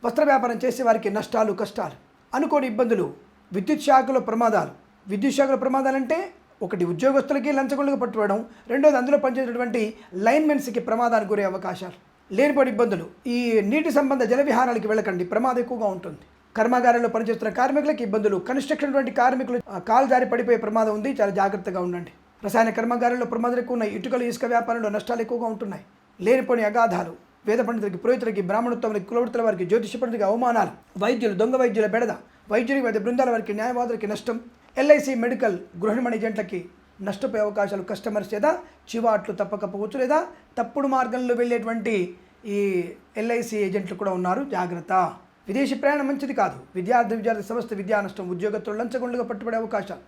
వస్త్ర వ్యాపారం చేసే వారికి నష్టాలు, కష్టాలు, అనుకోని ఇబ్బందులు, విద్యుత్ శాఖలో ప్రమాదాలు. విద్యుత్ శాఖలో ప్రమాదాలంటే ఒకటి ఉద్యోగస్తులకి లంచగొండలకు పట్టుకోవడం, రెండోది అందులో పనిచేసేటువంటి లైన్మెన్స్కి ప్రమాదానికి గురే అవకాశాలు, లేనిపోని ఇబ్బందులు. ఈ నీటి సంబంధ జల విహారాలకి వెళ్ళకండి, ప్రమాదం ఎక్కువగా ఉంటుంది. కర్మాగారంలో పనిచేస్తున్న కార్మికులకు ఇబ్బందులు, కన్స్ట్రక్షన్ వంటి కార్మికులు కాలు జారి పడిపోయే ప్రమాదం ఉంది, చాలా జాగ్రత్తగా ఉండండి. రసాయన కర్మాగారంలో ప్రమాదాలు ఎక్కువ ఉన్నాయి. ఇటుకలు, ఇసుక వ్యాపారంలో నష్టాలు ఎక్కువగా ఉంటున్నాయి. లేనిపోని అగాధాలు, వేద పండితులకి, పురోహితులకి, బ్రాహ్మణోత్తములకి, కులవృత్తుల వారికి, జ్యోతిష పండితులకి అవమానాలు, వైద్యులు, దొంగ వైద్యుల బెడద, వైద్యులకి, వైద్య బృందాల వారికి, న్యాయవాదులకి నష్టం, ఎల్ఐసి, మెడికల్, గృహిణి ఏజెంట్లకి నష్టపోయే అవకాశాలు. కస్టమర్స్ లేదా చివాట్లు తప్పకపోవచ్చు, లేదా తప్పుడు మార్గంలో వెళ్ళేటువంటి ఈ ఎల్ఐసి ఏజెంట్లు కూడా ఉన్నారు, జాగ్రత్త. విదేశీ ప్రయాణం మంచిది కాదు. విద్యార్థి సంస్థ విద్యా నష్టం, ఉద్యోగస్తులు లంచగొండలుగా పట్టుబడే అవకాశాలు.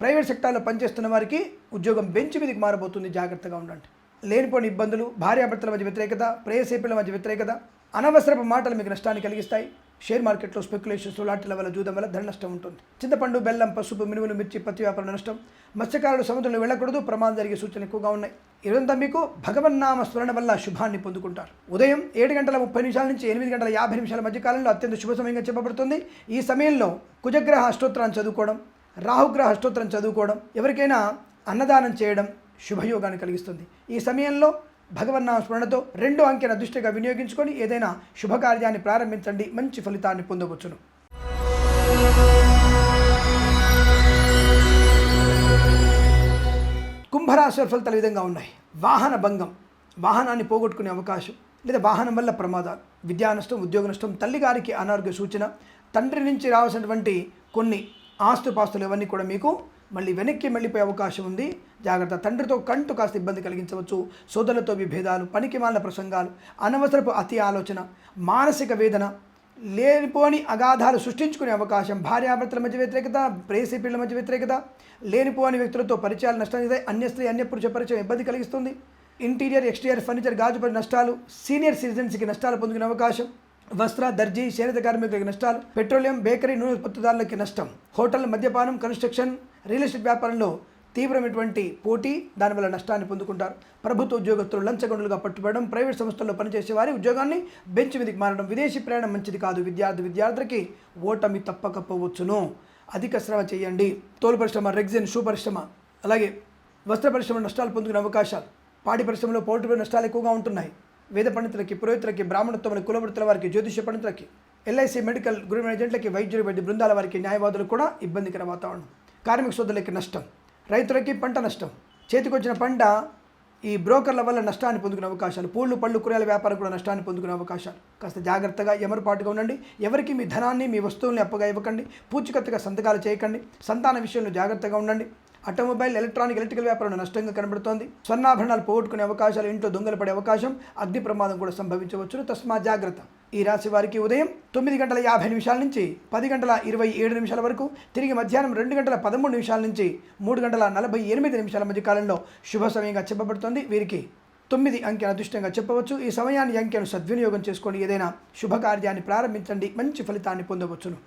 ప్రైవేట్ సెక్టార్లో పనిచేస్తున్న వారికి ఉద్యోగం బెంచ్ మీదకి మారబోతుంది, జాగ్రత్తగా ఉండండి. లేనిపోని ఇబ్బందులు, భార్యాభర్తల మధ్య వ్యతిరేకత, ప్రేయసేపుల మధ్య వ్యతిరేకత, అనవసరపు మాటలు మీకు నష్టాన్ని కలిగిస్తాయి. షేర్ మార్కెట్లో స్పెక్యులేషన్స్, లాటరీల వల్ల, జూదం వల్ల ధన నష్టం ఉంటుంది. చింతపండు, బెల్లం, పసుపు, మినుములు, మిర్చి, పత్తి వ్యాపారం నష్టం. మత్స్యకారులు సముద్రంలో వెళ్ళకూడదు, ప్రమాదం జరిగే సూచనలు ఎక్కువగా ఉన్నాయి. ఇదంతా మీకు భగవన్నామ స్మరణ వల్ల శుభాన్ని పొందుకుంటారు. ఉదయం 7:30 నుంచి 8:50 మధ్య కాలంలో అత్యంత శుభ సమయంగా చెప్పబడుతుంది. ఈ సమయంలో కుజగ్రహ అష్టోత్తరాన్ని చదువుకోవడం, రాహుగ్రహ అష్టోత్తరం చదువుకోవడం, ఎవరికైనా అన్నదానం చేయడం శుభయోగాన్ని కలిగిస్తుంది. ఈ సమయంలో భగవన్నామ స్మరణతో 2 అంకెను అదృష్టంగా వినియోగించుకొని ఏదైనా శుభకార్యాన్ని ప్రారంభించండి, మంచి ఫలితాన్ని పొందవచ్చును. కుంభరాశి ఫలితాలు ఈ విధంగా ఉన్నాయి. వాహన భంగం, వాహనాన్ని పోగొట్టుకునే అవకాశం, లేదా వాహనం వల్ల ప్రమాదాలు, విద్యా నష్టం, ఉద్యోగ నష్టం, తల్లిగారికి అనారోగ్య సూచన, తండ్రి నుంచి రావాల్సినటువంటి కొన్ని ఆస్తుపాస్తులు ఇవన్నీ కూడా మీకు మళ్ళీ వెనక్కి వెళ్ళిపోయే అవకాశం ఉంది, జాగ్రత్త. తండ్రితో కంటూ కాస్త ఇబ్బంది కలిగించవచ్చు. సోదరులతో విభేదాలు, పనికి మాలిన ప్రసంగాలు, అనవసరపు అతి ఆలోచన, మానసిక వేదన, లేనిపోని అగాధాలు సృష్టించుకునే అవకాశం. భార్యాభర్తల మధ్య వ్యతిరేకత, ప్రేయసిపిల్ల మధ్య వ్యతిరేకత, లేనిపోని వ్యక్తులతో పరిచయాలు నష్టం, అన్య స్త్రీ అన్య పురుష పరిచయం ఇబ్బంది కలిగిస్తుంది. ఇంటీరియర్, ఎక్స్టీరియర్ ఫర్నిచర్, గాజుపరి నష్టాలు, సీనియర్ సిటిజన్స్కి నష్టాలు పొందుకునే అవకాశం. వస్త్ర, దర్జీ, చేనేత కార్మికులకి నష్టాలు, పెట్రోలియం, బేకరీ, నూనె ఉత్పత్తిదారులకి నష్టం, హోటల్, మద్యపానం, కన్స్ట్రక్షన్, రియల్ ఎస్టేట్ వ్యాపారంలో తీవ్రమైనటువంటి పోటీ, దానివల్ల నష్టాన్ని పొందుకుంటారు. ప్రభుత్వ ఉద్యోగస్తులు లంచగొండలుగా పట్టుబడడం, ప్రైవేట్ సంస్థల్లో పనిచేసే వారి ఉద్యోగాన్ని బెంచ్ మీదకి మారడం, విదేశీ ప్రయాణం మంచిది కాదు. విద్యార్థులకి ఓటమి తప్పకపోవచ్చును, అధిక శ్రమ చేయండి. తోలు పరిశ్రమ, రెగ్జిన్, షూ పరిశ్రమ, అలాగే వస్త్ర పరిశ్రమ నష్టాలు పొందుకునే అవకాశాలు. పాడి పరిశ్రమలో పౌల్ట్రీ నష్టాలు ఎక్కువగా ఉంటున్నాయి. వేద పండితులకి, పురోహితులకి, బ్రాహ్మణోత్తములకి, కులవృత్తుల వారికి, జ్యోతిష పండితులకి, ఎల్ఐసి, మెడికల్, గృహిణి ఏజెంట్లకి, వైద్యులు, వైద్య బృందాల వారికి, న్యాయవాదులకు కూడా ఇబ్బందికర వాతావరణం. కార్మిక సోదరులకి నష్టం, రైతులకి పంట నష్టం, చేతికొచ్చిన పంట ఈ బ్రోకర్ల వల్ల నష్టాన్ని పొందుకునే అవకాశాలు. పూళ్ళు, పళ్ళు, కూరగాయల వ్యాపారం కూడా నష్టాన్ని పొందుకునే అవకాశాలు. కాస్త జాగ్రత్తగా ఎమరుపాటుగా ఉండండి. ఎవరికి మీ ధనాన్ని, మీ వస్తువుల్ని అప్పుగా ఇవ్వకండి. పూచికత్తుగా సంతకాలు చేయకండి. సంతాన విషయంలో జాగ్రత్తగా ఉండండి. ఆటోమొబైల్, ఎలక్ట్రికల్ వ్యాపారంలో నష్టంగా కనబడుతోంది. స్వర్ణాభరణాలు పోగొట్టుకునే అవకాశాలు, ఇంట్లో దొంగలు పడే అవకాశం, అగ్ని ప్రమాదం కూడా సంభవించవచ్చు. తస్మా జాగ్రత్త. ఈ రాశి వారికి ఉదయం 9:50 నుంచి 10:27 వరకు, తిరిగి మధ్యాహ్నం 2:13 నుంచి 3:48 మధ్య కాలంలో శుభ సమయంగా చెప్పబడుతోంది. వీరికి 9 అంకెను అదృష్టంగా చెప్పవచ్చు. ఈ సమయాన్ని ఈ అంకెను సద్వినియోగం చేసుకొని ఏదైనా శుభకార్యాన్ని ప్రారంభించండి, మంచి ఫలితాన్ని పొందవచ్చును.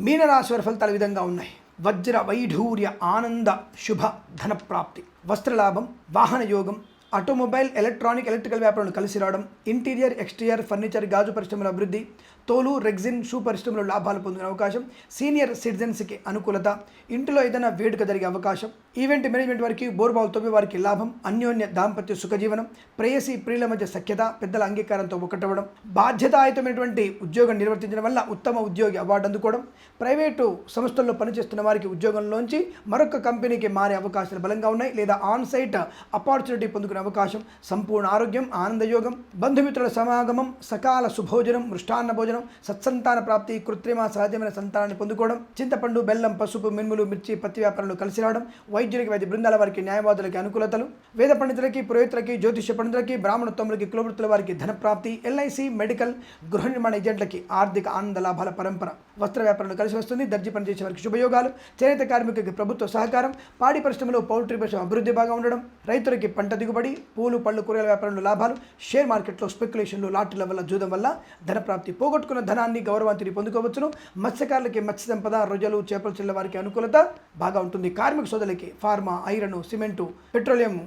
మీనరాశి వారి ఫలితాలు ఈ విధంగా ఉన్నాయి. వజ్ర వైఢూర్య ఆనంద శుభ ధన ప్రాప్తి, వస్త్రలాభం, వాహన యోగం, ఆటోమొబైల్, ఎలక్ట్రానిక్, ఎలక్ట్రికల్ వ్యాపారాలు కలిసి రావడం, ఇంటీరియర్, ఎక్స్టీరియర్, ఫర్నిచర్, గాజు పరిశ్రమల అభివృద్ధి, తోలు, రెగ్జిన్, షూ పరిశ్రమలో లాభాలు పొందిన అవకాశం, సీనియర్ సిటిజన్స్కి అనుకూలత, ఇంటిలో ఏదైనా వేడుక జరిగే అవకాశం, ఈవెంట్ మేనేజ్మెంట్ వారికి, బోర్బావులు తవ్వే వారికి లాభం, అన్యోన్య దాంపత్య సుఖజీవనం, ప్రేయసి ప్రియుల మధ్య సఖ్యత, పెద్దల అంగీకారంతో ఒకటవ్వడం, బాధ్యతాయుతమైనటువంటి ఉద్యోగం నిర్వర్తించడం వల్ల ఉత్తమ ఉద్యోగి అవార్డు అందుకోవడం, ప్రైవేటు సంస్థల్లో పనిచేస్తున్న వారికి ఉద్యోగంలోంచి మరొక కంపెనీకి మారే అవకాశాలు బలంగా ఉన్నాయి, లేదా ఆన్ సైట్ ఆపర్చునిటీ పొందుకునే అవకాశం, సంపూర్ణ ఆరోగ్యం, ఆనందయోగం, బంధుమిత్రుల సమాగమం, సకాల సుభోజనం, మృష్టాన్న భోజనం, సత్సంతాన ప్రాప్తి, కృత్రిమ సహజమైన సంతానాన్ని పొందుకోవడం, చింతపండు, బెల్లం, పసుపు, మినుములు, మిర్చి, పత్తి వ్యాపారంలో కలిసి రావడం, వైద్యులకి, వైద్య బృందాల వారికి, న్యాయవాదులకి అనుకూలతలు, వేద పండితులకి, పురోహితులకి, జ్యోతిష్య పండితులకి, బ్రాహ్మణోత్తములకి, కులవృత్తుల వారికి ధనప్రాప్తి, ఎల్ఐసి, మెడికల్, గృహ నిర్మాణ ఏజెంట్లకి ఆర్థిక ఆనంద లాభాల పరంపర, వస్త్ర వ్యాపారంలో కలిసి వస్తుంది, దర్జీ పనిచేసే వారికి శుభయోగాలు, చేనేత కార్మికులకి ప్రభుత్వ సహకారం, పాడి పరిశ్రమలో పౌల్ట్రీ పరిశ్రమ అభివృద్ధి బాగా ఉండడం, రైతులకి పంట దిగుబడి, పూలు, పళ్ళు, కూరగాయల వ్యాపారంలో లాభాలు, షేర్ మార్కెట్లో స్పెక్యులేషన్లు, లాటరీల వల్ల, జూదం వల్ల ధనప్రాప్తి, పోగొట్టుకున్న ధనాన్ని, గౌరవాన్ని తిరిగి పొందుకోవచ్చును. మత్స్యకారులకి మత్స్య సంపద, రొయ్యలు, చేపలు చెల్ల వారికి అనుకూలత బాగా ఉంటుంది. కార్మిక సోదరులకి pharma, iron, cement, petroleum,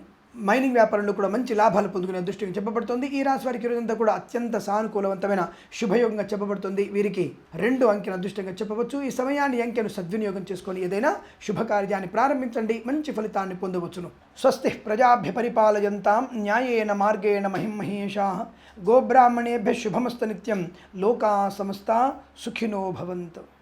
mining వ్యాపారంలో కూడా మంచి లాభాలు పొందుకునే దృష్టిని చెప్పబడుతుంది. ఈ రాశి వారికి ఈరోజంతా కూడా అత్యంత సానుకూలవంతమైన శుభయోగంగా చెప్పబడుతుంది. వీరికి 2 అంకెను అదృష్టంగా చెప్పవచ్చు. ఈ సమయాన్ని అంకెను సద్వినియోగం చేసుకొని ఏదైనా శుభకార్యాన్ని ప్రారంభించండి, మంచి ఫలితాన్ని పొందవచ్చును. స్వస్తి ప్రజాభ్య పరిపాలయంతాం న్యాయేన మార్గేణ మహిమహేషాః గోబ్రాహ్మణేభ్య శుభమస్తు నిత్యం. లోకా సమస్తా సుఖినో భవంతు.